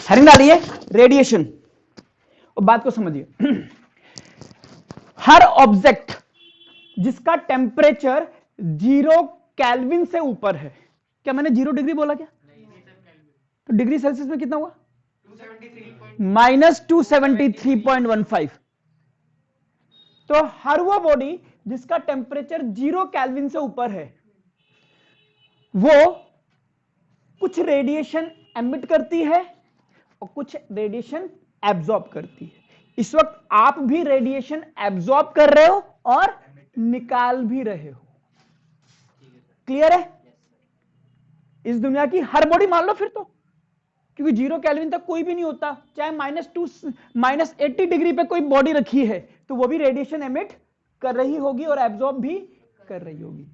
Heading डालिए radiation और बात को समझिए। हर ऑब्जेक्ट जिसका टेम्परेचर 0 केल्विन से ऊपर है, क्या मैंने 0 डिग्री बोला क्या? तो डिग्री सेल्सियस में कितना हुआ? -273.15। तो हर वो बॉडी जिसका टेम्परेचर 0 केल्विन से ऊपर है वो कुछ रेडिएशन एमिट करती है और कुछ रेडिएशन एब्जॉर्ब करती है। इस वक्त आप भी रेडिएशन एब्जॉर्ब कर रहे हो और निकाल भी रहे हो। क्लियर है? इस दुनिया की हर बॉडी मान लो फिर तो, क्योंकि 0 केल्विन तक कोई भी नहीं होता, चाहे -80 डिग्री पे कोई बॉडी रखी है तो वो भी रेडिएशन एमिट कर रही होगी और एब्जॉर्ब भी कर रही होगी।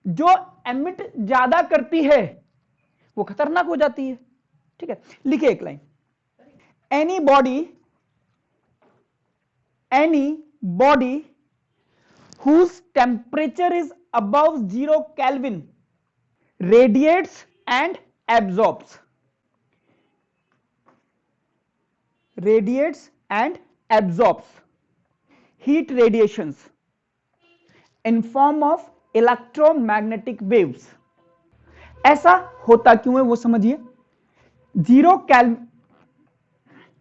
जो एमिट ज्यादा करती है वो खतरनाक हो जाती है। ठीक है, लिखिए एक line, any body whose temperature is above 0 Kelvin radiates and absorbs heat radiations in form of electromagnetic waves। ऐसा होता क्यों है वो समझिए।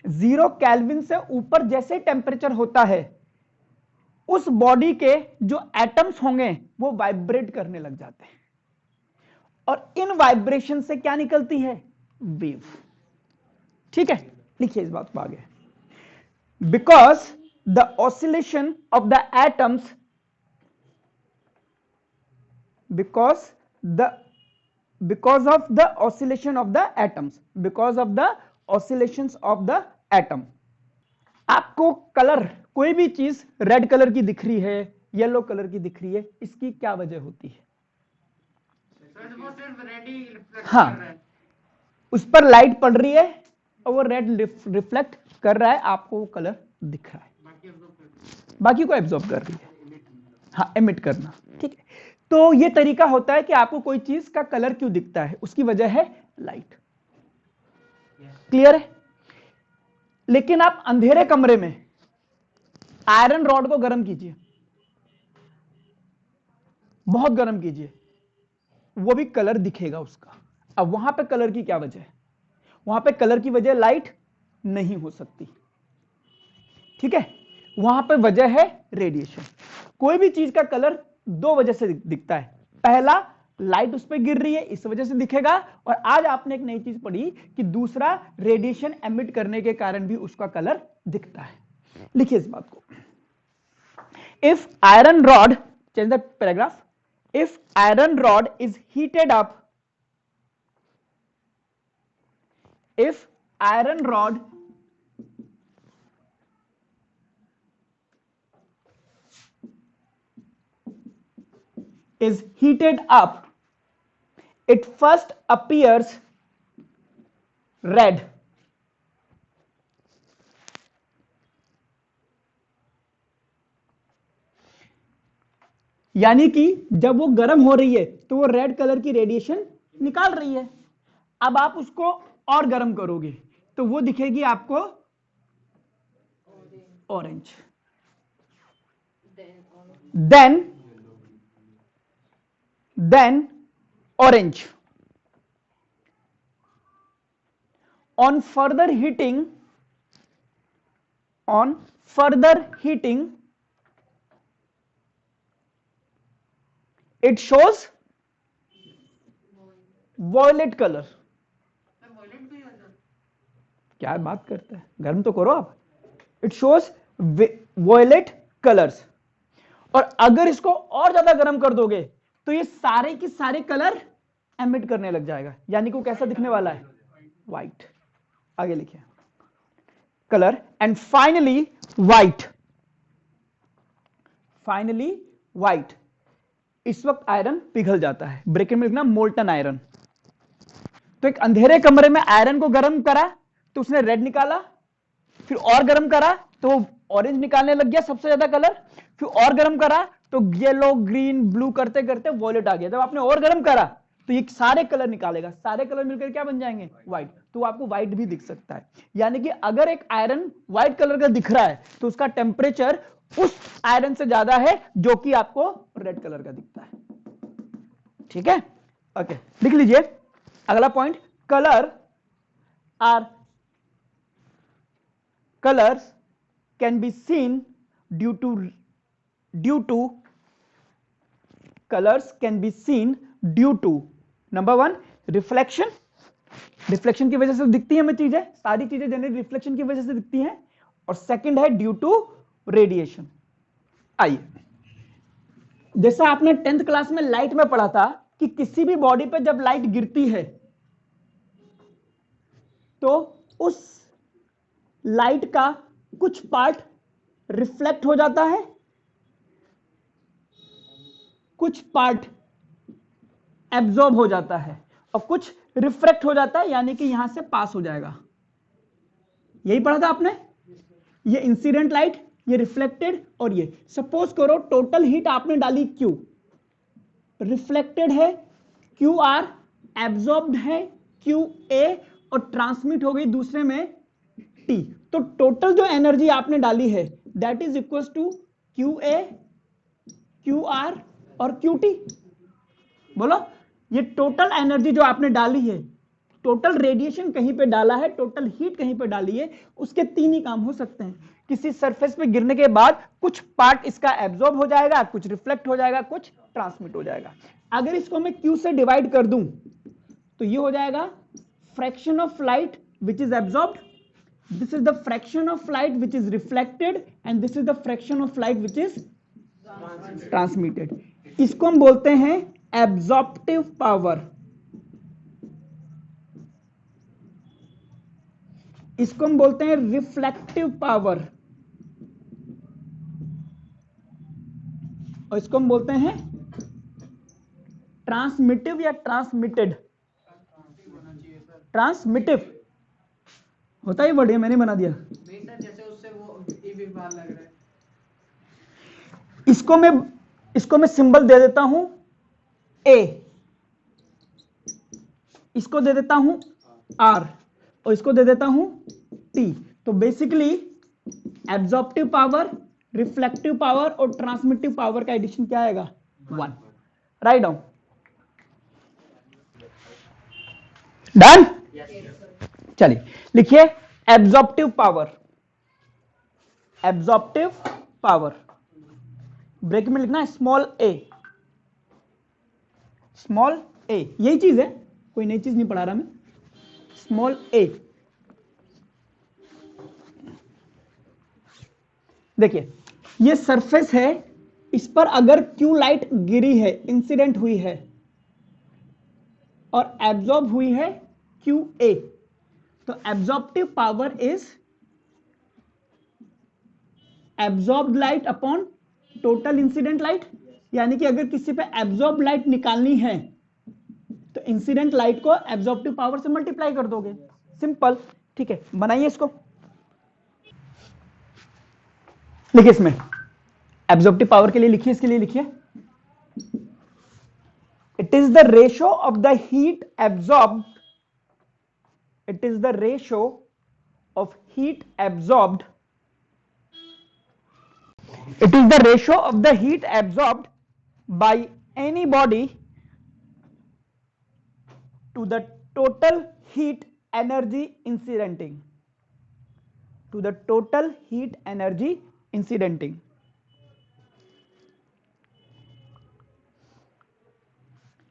0 केल्विन से ऊपर जैसे टेम्परेचर होता है उस बॉडी के जो एटम्स होंगे वो वाइब्रेट करने लग जाते हैं और इन वाइब्रेशन से क्या निकलती है? वेव। ठीक है, लिखिए इस बात को आगे। Because the oscillation of the atoms because of the oscillations of the atom। आपको कलर, कोई भी चीज रेड कलर की दिख रही है, येलो कलर की दिख रही है, इसकी क्या वजह होती है? हाँ, उस पर लाइट पड़ रही है और वो रेड रिफ्लेक्ट कर रहा है, आपको वो कलर दिख रहा है, बाकी को एब्जॉर्ब कर रही है। हाँ, एमिट करना। ठीक है, तो ये तरीका होता है कि आपको कोई चीज का कलर क्यों दिखता है, उसकी वजह है लाइट। क्लियर है? लेकिन आप अंधेरे कमरे में आयरन रॉड को गर्म कीजिए, बहुत गर्म कीजिए, वो भी कलर दिखेगा उसका। अब वहां पे कलर की क्या वजह है? वहां पे कलर की वजह लाइट नहीं हो सकती। ठीक है, वहां पे वजह है रेडिएशन। कोई भी चीज का कलर दो वजह से दिखता है। पहला, लाइट उस पर गिर रही है इस वजह से दिखेगा, और आज आपने एक नई चीज पढ़ी कि दूसरा, रेडिएशन एमिट करने के कारण भी उसका कलर दिखता है। लिखिए इस बात को। If iron rod, change the paragraph, if iron rod is heated up, if iron rod is heated up, it first appears red, यानी कि जब वो गर्म हो रही है तो वो रेड कलर की रेडिएशन निकाल रही है। अब आप उसको और गर्म करोगे तो वो दिखेगी आपको orange, then orange. on further heating it shows violet color। क्या बात करता है, गर्म तो करो आप। It shows violet colours. और अगर इसको और ज्यादा गर्म कर दोगे तो ये सारे की सारे कलर एमिट करने लग जाएगा, यानी कि वो कैसा दिखने वाला है? व्हाइट। आगे लिखिए, कलर एंड फाइनली व्हाइट। इस वक्त आयरन पिघल जाता है, ब्रैकेट में लिखना मोल्टन आयरन। तो एक अंधेरे कमरे में आयरन को गर्म करा तो उसने रेड निकाला, फिर और गर्म करा तो ऑरेंज निकालने लग गया सबसे ज्यादा कलर, फिर और गर्म करा तो येलो, ग्रीन, ब्लू करते करते वॉयलेट आ गया। जब आपने और गर्म करा तो ये सारे कलर निकालेगा, सारे कलर मिलकर क्या बन जाएंगे, व्हाइट। तो आपको व्हाइट भी दिख सकता है, यानी कि अगर एक आयरन व्हाइट कलर का दिख रहा है तो उसका टेम्परेचर उस आयरन से ज्यादा है जो कि आपको रेड कलर का दिखता है। ठीक है, ओके, लिख लीजिए अगला point, colors can be seen due to colors can be seen due to number 1 reflection, reflection की वजह से दिखती है हमें चीजें, सारी चीजें जनरली रिफ्लेक्शन की वजह से दिखती हैं, और सेकंड है ड्यू टू रेडिएशन। आइए, जैसा आपने 10th क्लास में लाइट में पढ़ा था कि किसी भी बॉडी पे जब लाइट गिरती है तो उस लाइट का कुछ पार्ट रिफ्लेक्ट हो जाता है, कुछ पार्ट एब्जॉर्ब हो जाता है, और कुछ रिफ्रैक्ट हो जाता है, यानी कि यहां से पास हो जाएगा। यही पढ़ा था आपने, ये इंसिडेंट लाइट, ये रिफ्लेक्टेड, और ये सपोज करो टोटल हीट आपने डाली Q, रिफ्लेक्टेड है QR, एब्जॉर्ब्ड है QA, और ट्रांसमिट हो गई दूसरे में T। तो टोटल जो एनर्जी आपने डाली है that is equal to QA, QR और QT। बोलो, ये टोटल एनर्जी जो आपने डाली है, टोटल रेडिएशन कहीं पे डाला है, टोटल हीट कहीं पे डाली है, उसके 3 ही काम हो सकते हैं। किसी सरफेस पे गिरने के बाद कुछ पार्ट इसका एब्जॉर्ब हो जाएगा, कुछ रिफ्लेक्ट हो जाएगा, कुछ ट्रांसमिट हो जाएगा। अगर इसको मैं Q से डिवाइड कर दूं तो ये हो जाएगा fraction of light which is absorbed, this is the fraction of light which is reflected, and this is the fraction of light which is transmitted. इसको हम बोलते हैं एब्जॉर्प्टिव पावर, इसको हम बोलते हैं रिफ्लेक्टिव पावर, और इसको हम बोलते हैं ट्रांसमिटिव या ट्रांसमिटेड। ट्रांसमिटिव होता ही बढ़िया, मैंने बना दिया। जैसे उससे वो बाहर लग रहा है। इसको मैं सिंबल दे देता हूं A, इसको दे देता हूं R, और इसको दे देता हूं T। तो basically absorptive power, reflective power और ट्रांसमिटिव पावर का एडिशन क्या आएगा, 1। Right down, done. चलिए लिखिए absorptive power, absorptive power bracket में लिखना है स्मॉल a, स्मॉल a, यही चीज है, कोई नई चीज नहीं पढ़ा रहा मैं, स्मॉल a। देखिए ये सरफेस है, इस पर अगर Q लाइट गिरी है, इंसिडेंट हुई है और एब्जॉर्ब हुई है QA, तो absorptive power is absorbed light upon total incident light. यानी कि अगर किसी पे एब्जॉर्ब लाइट निकालनी है तो इंसिडेंट लाइट को एब्जॉर्प्टिव पावर से मल्टीप्लाई कर दोगे, सिंपल। ठीक है, बनाइए इसको, लिखिए इसमें एब्जॉर्प्टिव पावर के लिए लिखिए, इसके लिए लिखिए it is the ratio of the heat absorbed, it is the ratio of heat absorbed, it is the ratio of the heat absorbed by any body to the total heat energy incidenting, to the total heat energy incidenting।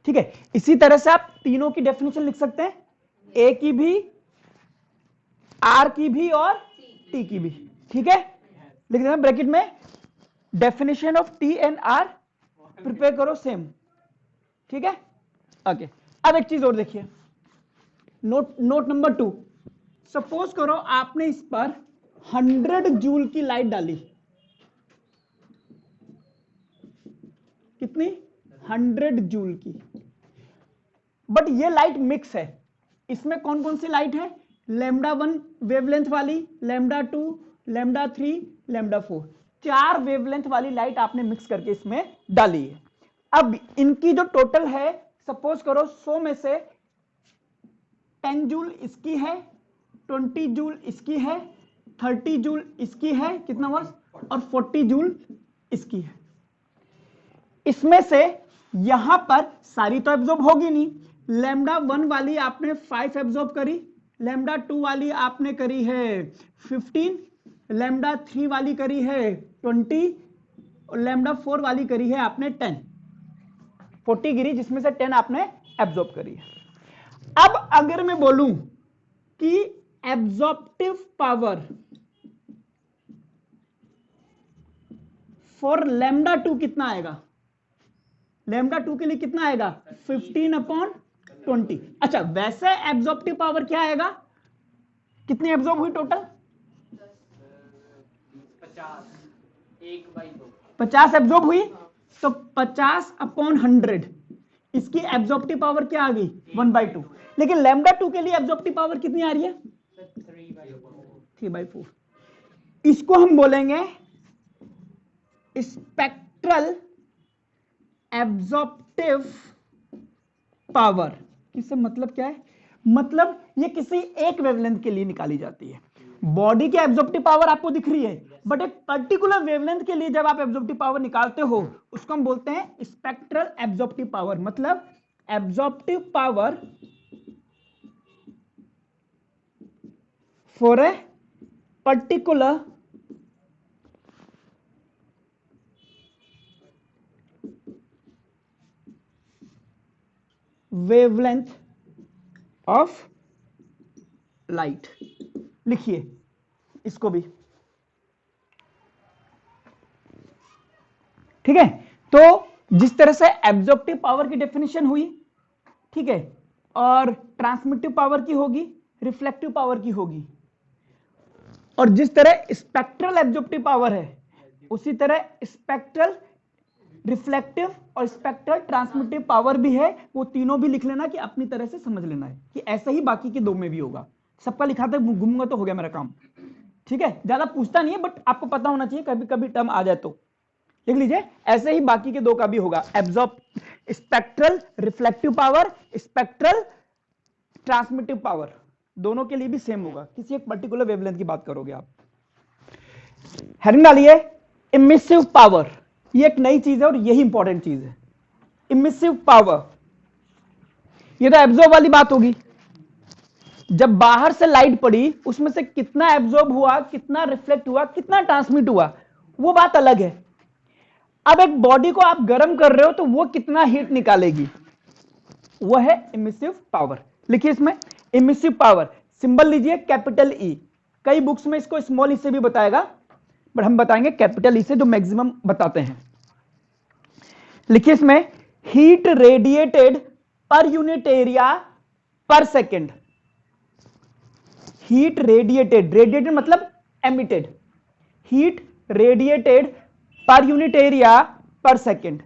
ठीक है, इसी तरह से आप तीनों की definition लिख सकते हैं, A की भी, R की भी और T की भी। ठीक है, लिख देना ब्रैकेट में definition of T and R, prepare करो सेम। ठीक है, ओके। अब एक चीज और देखिए, नोट नंबर 2, सपोज करो आपने इस पर 100 जूल की लाइट डाली, कितनी, 100 जूल की, बट ये लाइट मिक्स है, इसमें कौन कौन सी लाइट है, λ1 वेवलेंथ वाली, λ2, λ3, λ4, 4 वेवलेंथ वाली लाइट आपने मिक्स करके इसमें डाली है। अब इनकी जो टोटल है सपोज करो 100 में से 10 जूल इसकी है, 20 जूल इसकी है, 30 जूल इसकी है, कितना हुआ, और 40 जूल इसकी है। इसमें से यहां पर सारी तो एब्जॉर्ब होगी नहीं, लैम्डा 1 वाली आपने 5 एब्जॉर्ब करी, लैम्डा 2 वाली आपने करी है 15, लैम्डा 3 वाली करी है 20, और लैम्डा 4 वाली करी है आपने 10, 40 गिरी, जिसमें से 10 आपने एब्जॉर्ब करी है। अब अगर मैं बोलूं कि एब्जॉर्प्टिव पावर फॉर लैम्डा 2 कितना आएगा, लैम्डा 2 के लिए कितना आएगा 15/20। अच्छा, वैसे एब्जॉर्प्टिव पावर क्या आएगा, कितनी एब्जॉर्ब हुई टोटल, 50 एब्जॉर्ब हुई, तो 50/100 इसकी एब्जॉर्प्टिव पावर क्या आ गई 1/2। लेकिन लैम्डा 2 के लिए एब्जॉर्प्टिव पावर कितनी आ रही है 3/4। इसको हम बोलेंगे स्पेक्ट्रल एब्जॉर्प्टिव पावर। इससे मतलब क्या है, मतलब ये किसी एक वेवलेंथ के लिए निकाली जाती है। बॉडी की एब्जॉर्प्टिव पावर आपको दिख रही है, बट एक पर्टिकुलर वेवलेंथ के लिए जब आप एब्जॉर्प्टिव पावर निकालते हो उसको हम बोलते हैं स्पेक्ट्रल एब्जॉर्प्टिव पावर। मतलब absorptive power for a particular wavelength of light. लिखिए इसको भी, ठीक है। तो जिस तरह से एब्जॉर्प्टिव पावर की डेफिनेशन हुई, ठीक है, और ट्रांसमिटिव पावर की होगी, रिफ्लेक्टिव पावर की होगी, और जिस तरह स्पेक्ट्रल एब्जॉर्प्टिव पावर है उसी तरह स्पेक्ट्रल रिफ्लेक्टिव और स्पेक्ट्रल ट्रांसमिटिव पावर भी है। वो तीनों भी लिख लेना कि अपनी तरह से समझ लेना है कि ऐसा ही बाकी के दो में भी होगा। सबका लिखा था घूमूंगा तो हो गया मेरा काम, ठीक है। ज्यादा पूछता नहीं है, बट आपको पता होना चाहिए, कभी कभी टर्म आ जाए तो लिख लीजिए। ऐसे ही बाकी के दो का भी होगा, absorb spectral reflective power, spectral transmittive power, दोनों के लिए भी सेम होगा। किसी एक पर्टिकुलर वेवलेंथ की बात करोगे आप। हेडिंग डालिए इमिसिव पावर। ये एक नई चीज है और यही इंपॉर्टेंट चीज है। इमिसिव पावर, ये तो एब्जॉर्ब वाली बात होगी, जब बाहर से लाइट पड़ी उसमें से कितना एब्जॉर्ब हुआ, कितना रिफ्लेक्ट हुआ, कितना ट्रांसमिट हुआ, वो बात अलग है। अब एक बॉडी को आप गर्म कर रहे हो तो वो कितना हीट निकालेगी, वो है इमिसिव पावर। लिखिए इसमें इमिसिव पावर, सिंबल लीजिए कैपिटल ई। कई बुक्स में इसको स्मॉल ई से भी बताएगा, बट हम बताएंगे कैपिटल ई से, जो मैक्सिमम बताते हैं। लिखिए इसमें heat radiated per unit area per second. Heat radiated, radiated मतलब emitted, heat radiated per unit area per second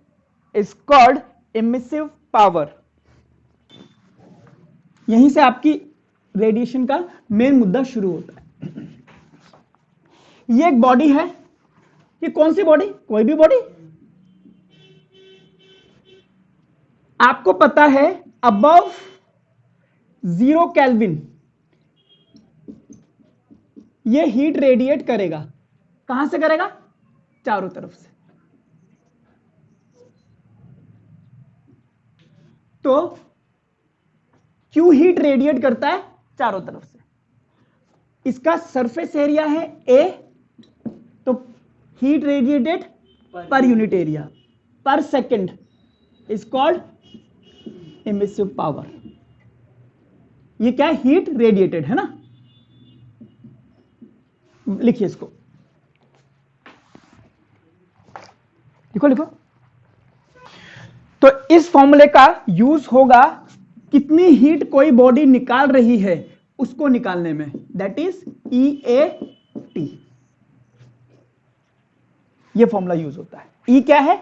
is called emissive power. यहीं से आपकी रेडिएशन का मेन मुद्दा शुरू होता है। ये एक बॉडी है, ये कौन सी बॉडी, कोई भी बॉडी, आपको पता है अबव 0 केल्विन ये हीट रेडिएट करेगा। कहां से करेगा, चारों तरफ से। तो क्यों हीट रेडिएट करता है, चारों तरफ से। इसका सरफेस एरिया है ए, तो heat radiated per unit area per second is called emissive power. ये क्या है, हीट रेडिएटेड है ना। लिखिए इसको, लिखो लिखो। तो इस फॉर्मूले का यूज होगा कितनी हीट कोई बॉडी निकाल रही है उसको निकालने में, दैट इज EAT। ये फॉर्मूला यूज होता है। ई क्या है,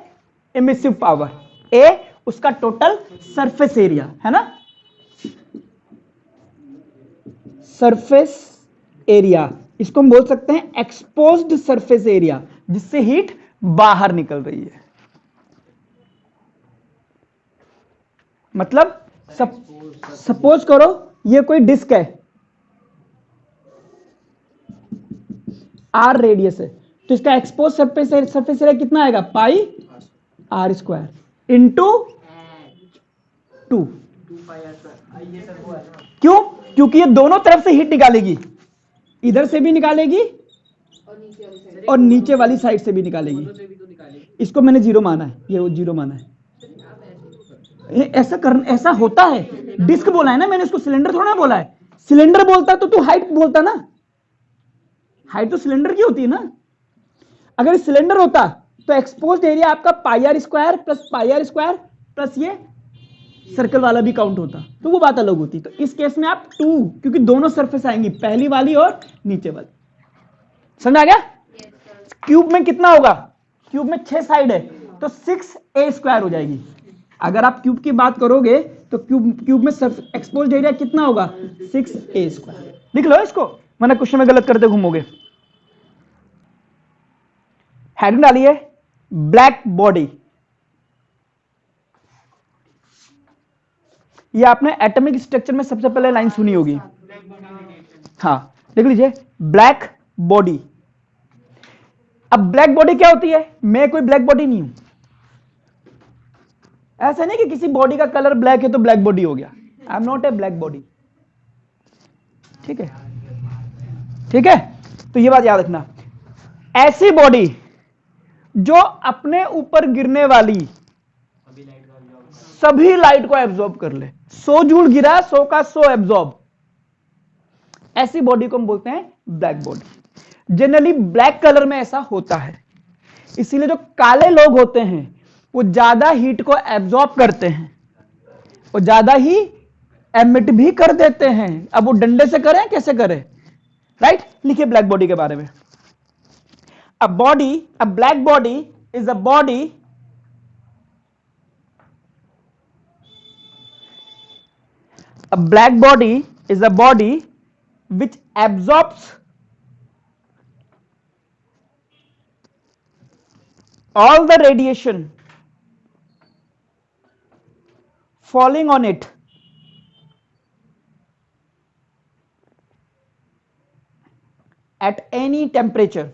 इमिसिव पावर, ए उसका टोटल सरफेस एरिया है ना, सरफेस एरिया। इसको हम बोल सकते हैं एक्सपोज्ड सरफेस एरिया, जिससे हीट बाहर निकल रही है। मतलब सपोज करो ये कोई डिस्क है, आर रेडियस है, तो इसका एक्सपोज सरफेस एरिया कितना आएगा, पाई आर स्क्वायर इंटू 2। क्यों? क्योंकि ये दोनों तरफ से हीट निकालेगी, इधर से भी निकालेगी और नीचे वाली साइड से भी निकालेगी। इसको मैंने जीरो माना है, ये जीरो माना है। ऐसा होता है। डिस्क बोला है ना मैंने, इसको सिलेंडर थोड़ा ना बोला है। सिलेंडर बोलता तो तू हाइट बोलता ना, हाइट तो सिलेंडर की होती है ना। अगर सिलेंडर होता तो एक्सपोज्ड एरिया आपका पाई आर स्क्वायर प्लस ये सर्कल वाला भी काउंट होता, तो वो बात अलग होती। तो इस केस में आप 2, क्योंकि दोनों सरफेस आएंगी, पहली वाली और नीचे वाली। समझ आ गया? क्यूब में कितना होगा? क्यूब में 6 साइड है तो 6a² हो जाएगी। अगर आप क्यूब की बात करोगे तो क्यूब में एक्सपोज्ड एरिया कितना होगा? 6a²। लिख लो इसको, वरना क्वेश्चन में गलत करते घूमोगे। हेडिंग डालिए ब्लैक बॉडी। ये आपने एटॉमिक स्ट्रक्चर में सबसे पहले लाइन सुनी होगी। हाँ देख लीजिए, ब्लैक बॉडी। अब ब्लैक बॉडी क्या होती है? मैं कोई ब्लैक बॉडी नहीं हूं। ऐसा नहीं कि किसी बॉडी का कलर ब्लैक है तो ब्लैक बॉडी हो गया। I am not a black body. ठीक है, ठीक है, तो ये बात याद रखना। ऐसी बॉडी जो अपने ऊपर गिरने वाली सभी लाइट को एब्जॉर्ब कर ले। 100 जूल गिरा, 100 का 100 एब्जॉर्ब, ऐसी बॉडी को हम बोलते हैं black body. Generally black colour में ऐसा होता है, इसीलिए जो काले लोग होते हैं वो ज्यादा हीट को एब्जॉर्ब करते हैं, वो ज्यादा ही एमिट भी कर देते हैं। अब वो डंडे से करें कैसे करें, राइट? लिखिए ब्लैक बॉडी के बारे में। अ black body is a body A black body is a body which absorbs all the radiation falling on it at any temperature.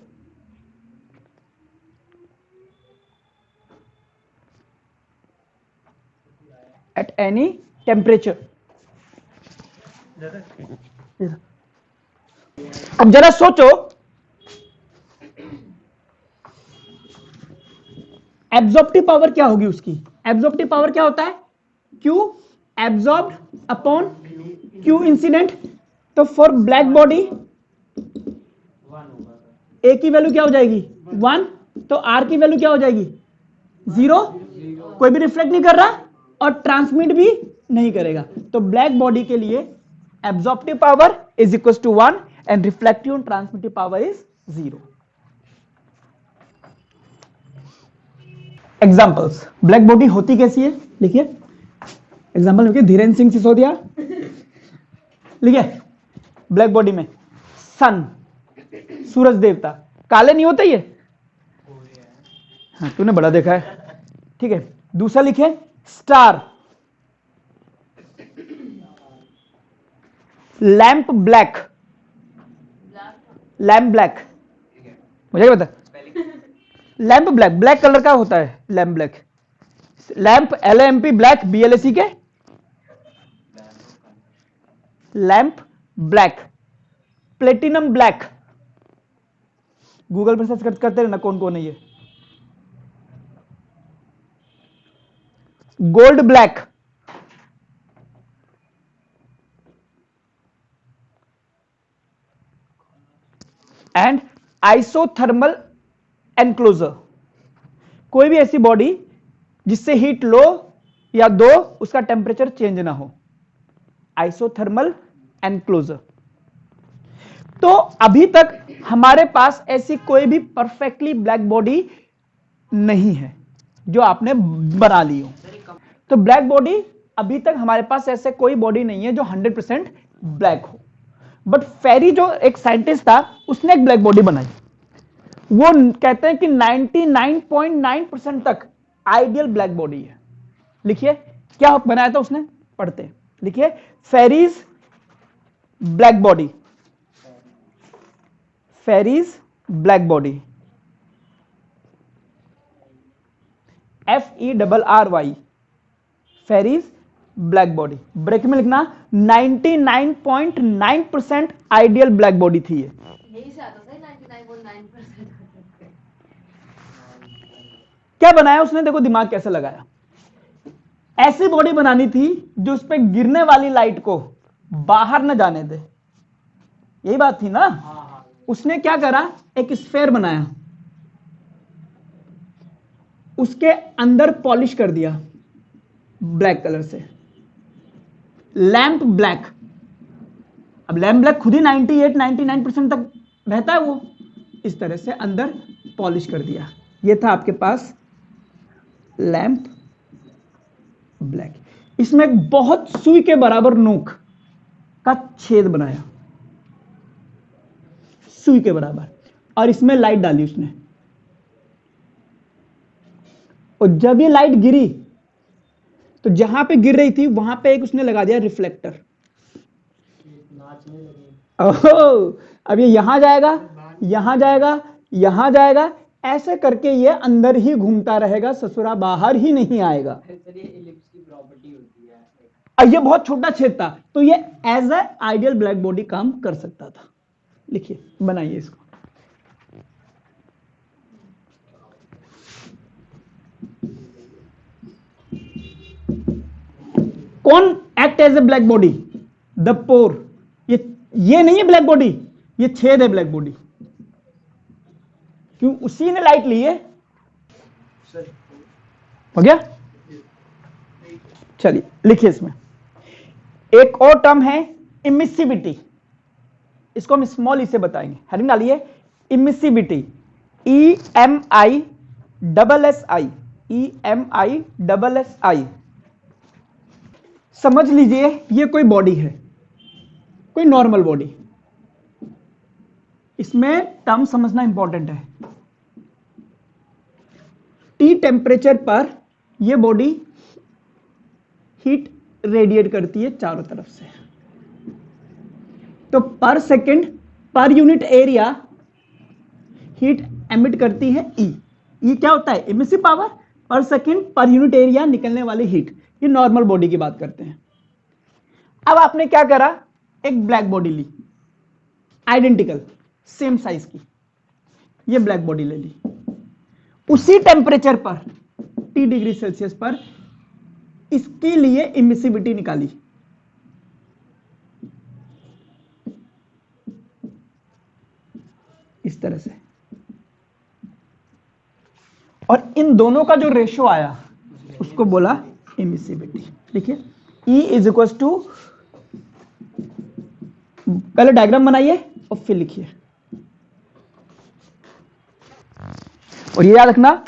At any temperature. अब जरा सोचो, एब्जॉर्प्टिव पावर क्या होगी उसकी? एब्जॉर्प्टिव पावर क्या होता है? Q absorbed upon Q incident. तो फॉर ब्लैक बॉडी A की वैल्यू क्या हो जाएगी? 1। तो R की वैल्यू क्या हो जाएगी? 0। कोई भी रिफ्लेक्ट नहीं कर रहा और ट्रांसमिट भी नहीं करेगा। तो ब्लैक बॉडी के लिए absorptive power is equals to 1 and reflective and transmittive power is 0. Examples. Black body होती कैसी है? लिखिए एग्जाम्पल लिखिए, धीरेन्द्र सिंह सिसोदिया। लिखिए ब्लैक बॉडी में सन, सूरज देवता, काले नहीं होते ये? हाँ तूने बड़ा देखा है। ठीक है, दूसरा लिखिए star, lamp black, lamp black, मुझे क्या पता? लैंप ब्लैक, ब्लैक कलर का होता है lamp black. Lamp LAMP black, BLAC के lamp black. Platinum black, Google पर सर्च करते रहना कौन कौन है ये। Gold black, and isothermal enclosure. कोई भी ऐसी बॉडी जिससे हीट लो या दो उसका टेम्परेचर चेंज ना हो, आइसोथर्मल एनक्लोजर। तो अभी तक हमारे पास ऐसी कोई भी परफेक्टली ब्लैक बॉडी नहीं है जो आपने बना ली हो। तो ब्लैक बॉडी अभी तक हमारे पास ऐसे कोई बॉडी नहीं है जो 100% ब्लैक हो। बट फेरी जो एक साइंटिस्ट था उसने एक ब्लैक बॉडी बनाई। वो कहते हैं कि 99.9% तक आइडियल ब्लैक बॉडी है। लिखिए क्या बनाया था उसने, पढ़ते हैं, लिखिए Ferry's black body, Ferry's black body, FERRY, Ferry's black body, bracket में लिखना 99.9% आइडियल ब्लैक बॉडी थी ये। यही से आता था 99.9%। क्या बनाया उसने, देखो दिमाग कैसे लगाया, ऐसी बॉडी बनानी थी जो उस पर गिरने वाली लाइट को बाहर न जाने दे, यही बात थी ना। उसने क्या करा, एक स्फेयर बनाया, उसके अंदर पॉलिश कर दिया ब्लैक कलर से, लैंप ब्लैक। अब लैंप ब्लैक खुद ही 98-99% तक रहता है वो, इस तरह से अंदर पॉलिश कर दिया। ये था आपके पास लैंप ब्लैक। इसमें एक बहुत सुई के बराबर नोक का छेद बनाया, सुई के बराबर, और इसमें लाइट डाली उसने, और जब ये लाइट गिरी तो जहां पे गिर रही थी वहां पे एक उसने लगा दिया रिफ्लेक्टर। ओहो, अब ये यहां जाएगा, यहां जाएगा, यहां जाएगा, ऐसे करके ये अंदर ही घूमता रहेगा, ससुरा बाहर ही नहीं आएगा। और ये बहुत छोटा छेद था, तो ये as a ideal black body काम कर सकता था। लिखिए, बनाइए इसको। कौन act as a black body, the pore. ये नहीं है ब्लैक बॉडी, ये छेद है ब्लैक बॉडी, क्यों, उसी ने लाइट ली है। हो गया, चलिए लिखिए इसमें। एक और टर्म है इमिसिविटी, इसको हम स्मॉल ई से बताएंगे, हेडिंग डालिए इमिसिविटी, EMISSI, EMISSI। समझ लीजिए ये कोई बॉडी है, कोई नॉर्मल बॉडी, इसमें टर्म समझना इंपॉर्टेंट है। T टेम्परेचर पर यह बॉडी हीट रेडिएट करती है चारों तरफ से, तो पर सेकंड पर यूनिट एरिया हीट एमिट करती है E। ये क्या होता है, इमिसिव पावर पर सेकंड पर यूनिट एरिया निकलने वाली हीट। ये नॉर्मल बॉडी की बात करते हैं। अब आपने क्या करा, एक ब्लैक बॉडी ली, आइडेंटिकल सेम साइज की, ये ब्लैक बॉडी ले ली, उसी टेम्परेचर पर T डिग्री सेल्सियस पर इसके लिए इमिसिविटी निकाली। इस तरह से, और इन दोनों का जो रेशियो आया उसको बोला इमिसिविटी। देखिए E इज इक्वल टू, पहले डायग्राम बनाइए और फिर लिखिए, और ये याद रखना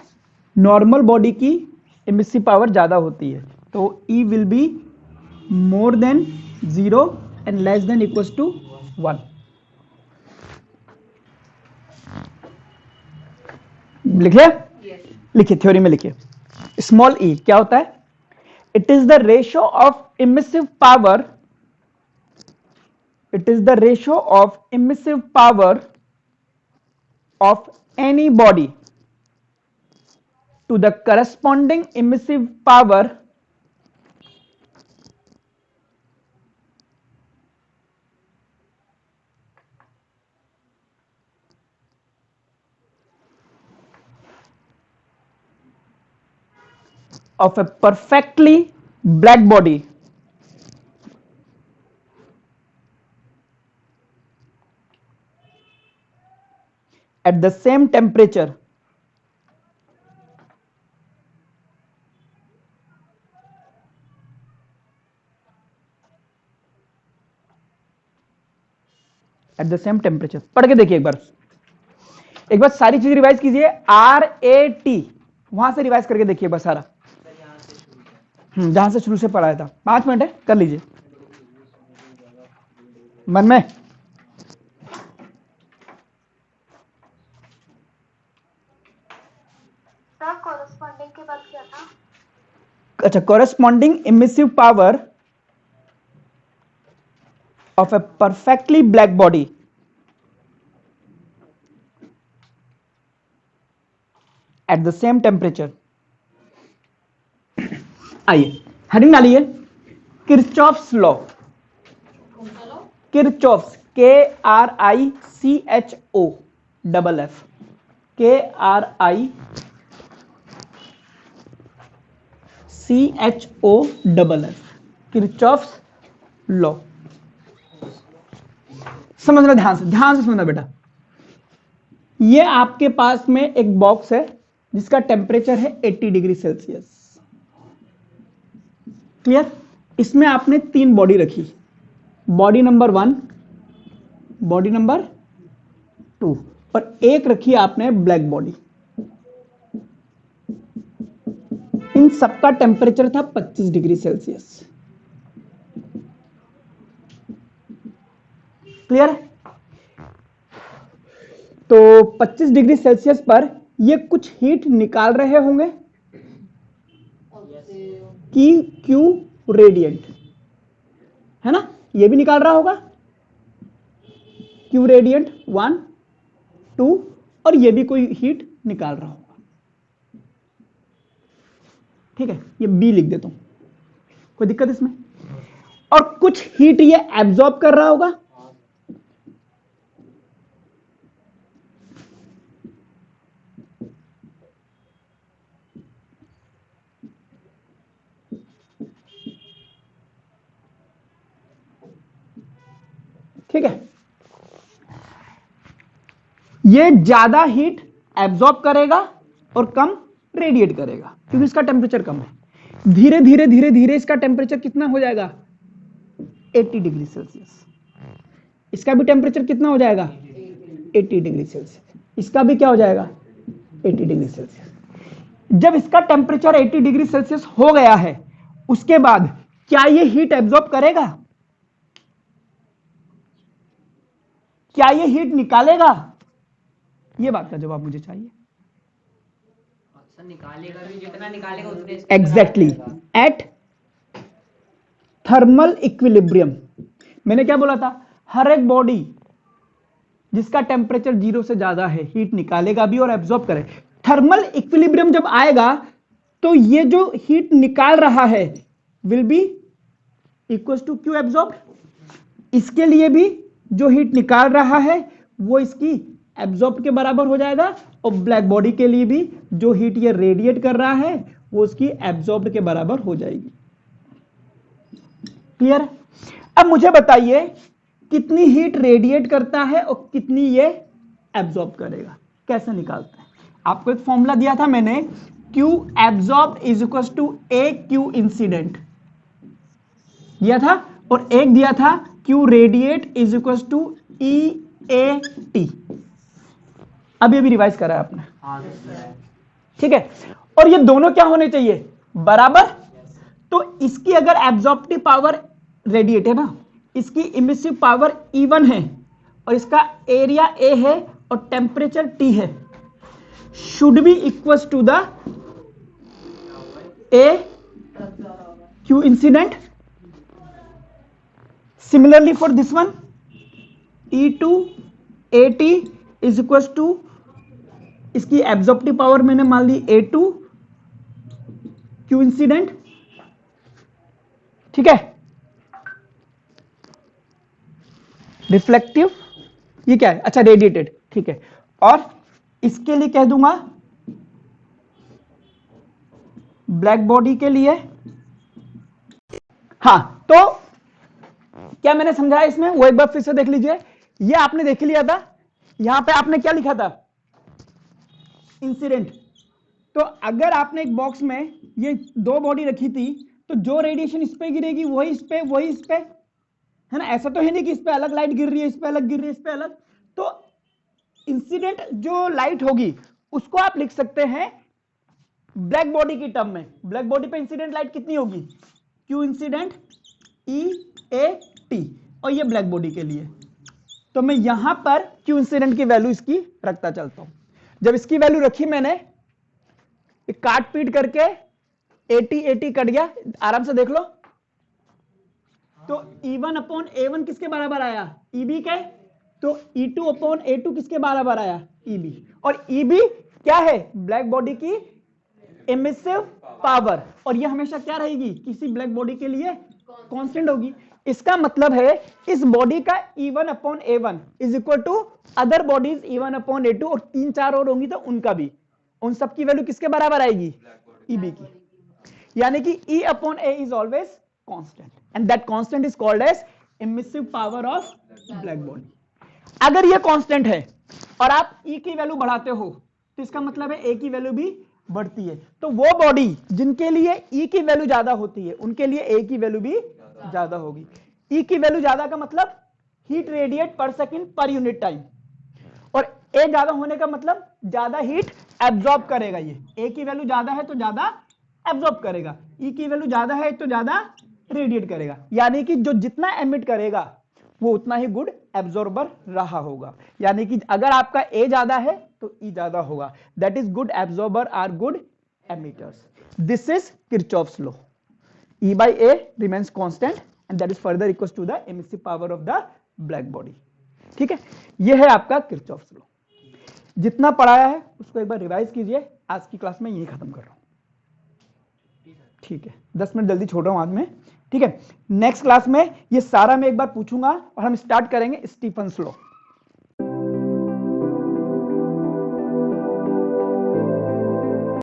नॉर्मल बॉडी की इमिसिव पावर ज्यादा होती है, तो E will be more than 0 and less than equal to 1। लिखिए, लिखिए थ्योरी में लिखिए, स्मॉल e क्या होता है, it is the ratio of emissive power, it is the ratio of emissive power of any body to the corresponding emissive power of a perfectly black body at the same temperature at the same temperature. पढ़ के देखिए एक बार सारी चीज revise कीजिए, RAT वहां से revise करके देखिए बस सारा, जहां से शुरू से पढ़ाया था। 5 मिनट है, कर लीजिए मन में। सर कॉरेस्पॉन्डिंग के बाद क्या था? अच्छा, corresponding emissive power of a perfectly black body at the same temperature. आइए हेडिंग डालिए, किरचॉफ्स लॉ। कौन सा law? Kirchhoff's, KRICHO double F, KRICHO double F, Kirchhoff's law. समझना ध्यान से समझना बेटा। ये आपके पास में एक बॉक्स है जिसका टेम्परेचर है 80 डिग्री सेल्सियस। क्लियर? इसमें आपने 3 बॉडी रखी, बॉडी नंबर 1, बॉडी नंबर 2 और एक रखी आपने ब्लैक बॉडी। इन सबका टेम्परेचर था 25 डिग्री सेल्सियस। क्लियर है? तो 25 डिग्री सेल्सियस पर ये कुछ हीट निकाल रहे होंगे कि क्यू रेडियंट, है ना? ये भी निकाल रहा होगा क्यू रेडियंट 1, 2 और ये भी कोई हीट निकाल रहा होगा। ठीक है, ये बी लिख देता हूं, कोई दिक्कत इसमें? और कुछ हीट ये एब्जॉर्ब कर रहा होगा, ठीक है? ये ज्यादा हीट एब्जॉर्ब करेगा और कम रेडिएट करेगा क्योंकि इसका टेम्परेचर कम है। धीरे धीरे धीरे धीरे इसका टेम्परेचर कितना हो जाएगा? 80 डिग्री सेल्सियस। इसका भी टेम्परेचर कितना हो जाएगा? 80 डिग्री सेल्सियस। इसका भी क्या हो जाएगा? 80 डिग्री सेल्सियस। जब इसका टेम्परेचर 80 डिग्री सेल्सियस हो गया है, उसके बाद क्या ये हीट एब्जॉर्ब करेगा? क्या ये हीट निकालेगा? ये बात का जवाब मुझे चाहिए। निकालेगा भी, जितना निकालेगा उतने एग्जैक्टली एट थर्मल इक्विलिब्रियम। मैंने क्या बोला था? हर एक बॉडी जिसका टेम्परेचर 0 से ज्यादा है हीट निकालेगा भी और एब्जॉर्ब करे। थर्मल इक्विलिब्रियम जब आएगा तो ये जो हीट निकाल रहा है will be equal to Q absorb. इसके लिए भी जो हीट निकाल रहा है वो इसकी एब्जॉर्ब के बराबर हो जाएगा और ब्लैक बॉडी के लिए भी जो हीट ये रेडिएट कर रहा है वो उसकी एब्जॉर्ब के बराबर हो जाएगी। क्लियर? अब मुझे बताइए कितनी हीट रेडिएट करता है और कितनी ये एब्जॉर्ब करेगा, कैसे निकालते हैं? आपको एक फॉर्मूला दिया था मैंने, Q absorb is equal to a Q incident दिया था, और एक दिया था Q radiate is equal to E A T. अभी अभी रिवाइज करा है आपने, ठीक है? और ये दोनों क्या होने चाहिए? बराबर। तो इसकी अगर एब्जॉर्प्टिव पावर रेडिएट है ना, इसकी इमिसिव पावर E1 है और इसका एरिया A है और टेम्परेचर T है, should be equal to the A Q इंसिडेंट। Similarly for this one E2 AT is equal to, इसकी एब्जॉर्प्टिव पावर मैंने मान ली A2 Q इंसिडेंट, ठीक है? रिफ्लेक्टिव ये क्या है? अच्छा, रेडिएटेड, ठीक है। और इसके लिए कह दूंगा ब्लैक बॉडी के लिए, हाँ। तो क्या मैंने समझाया इसमें वो एक बार फिर से देख लीजिए। ये आपने देख लिया था, यहां पे आपने क्या लिखा था? इंसिडेंट। तो अगर आपने एक बॉक्स में ये 2 बॉडी रखी थी तो जो रेडिएशन इस पे गिरेगी वही इस पे, वही इस पे, है ना? ऐसा तो है नहीं कि इस पे अलग लाइट गिर रही है, इस पे अलग गिर रही है, इस पे अलग। तो इंसिडेंट जो लाइट होगी उसको आप लिख सकते हैं ब्लैक बॉडी की टर्म में। ब्लैक बॉडी पे इंसिडेंट लाइट कितनी होगी? Q incident E A T. और ये ब्लैक बॉडी के लिए, तो मैं यहां पर क्यू इंसिडेंट की वैल्यू इसकी रखता चलता हूं। जब इसकी वैल्यू रखी मैंने, काट पीट करके 80 कट गया, आराम से देख लो। तो E1 अपॉन A1 किसके बराबर आया? EB के। तो E2 अपॉन A2 किसके बराबर आया? EB। और EB क्या है? ब्लैक बॉडी की एमिसिव पावर, और ये हमेशा क्या रहेगी? किसी ब्लैक बॉडी के लिए कांस्टेंट होगी। इसका मतलब है इस बॉडी का E1 upon A1 is equal to other bodies E1 upon A2, और 3-4 और होंगी तो उनका भी, उन सब की वैल्यू किसके बराबर आएगी? EB की। यानी कि E upon A is always constant, and that constant is called as emissive power of black body. अगर ये कांस्टेंट है और आप E की वैल्यू बढ़ाते हो तो इसका मतलब है A की वैल्यू भी बढ़ती है। तो वो बॉडी जिनके लिए E की वैल्यू ज्यादा होती है उनके लिए A की वैल्यू भी ज्यादा होगी। E की वैल्यू ज्यादा का मतलब हीट रेडिएट पर सेकंड पर यूनिट टाइम, और A ज्यादा होने का मतलब ज्यादा हीट एब्जॉर्ब करेगा। ये A की वैल्यू ज्यादा है तो ज्यादा एब्जॉर्ब करेगा, E की वैल्यू ज्यादा है तो ज्यादा रेडिएट करेगा। यानी कि जो जितना एमिट करेगा वो उतना ही गुड एब्जॉर्बर रहा होगा। यानी कि अगर आपका A ज्यादा है तो E ज्यादा होगा। That is good absorber are good emitters. This is Kirchhoff's law. E by A remains constant and that is further equals to the emissive power of the black body। ठीक है, यह है आपका किरचॉफ्स लॉ। जितना पढ़ाया है उसको एक बार रिवाइज कीजिए। आज की क्लास में यही खत्म कर रहा हूं। ठीक है, 10 मिनट जल्दी छोड़ रहा हूं आज में। ठीक है, नेक्स्ट क्लास में ये सारा मैं एक बार पूछूंगा और हम स्टार्ट करेंगे स्टीफन्स लॉ।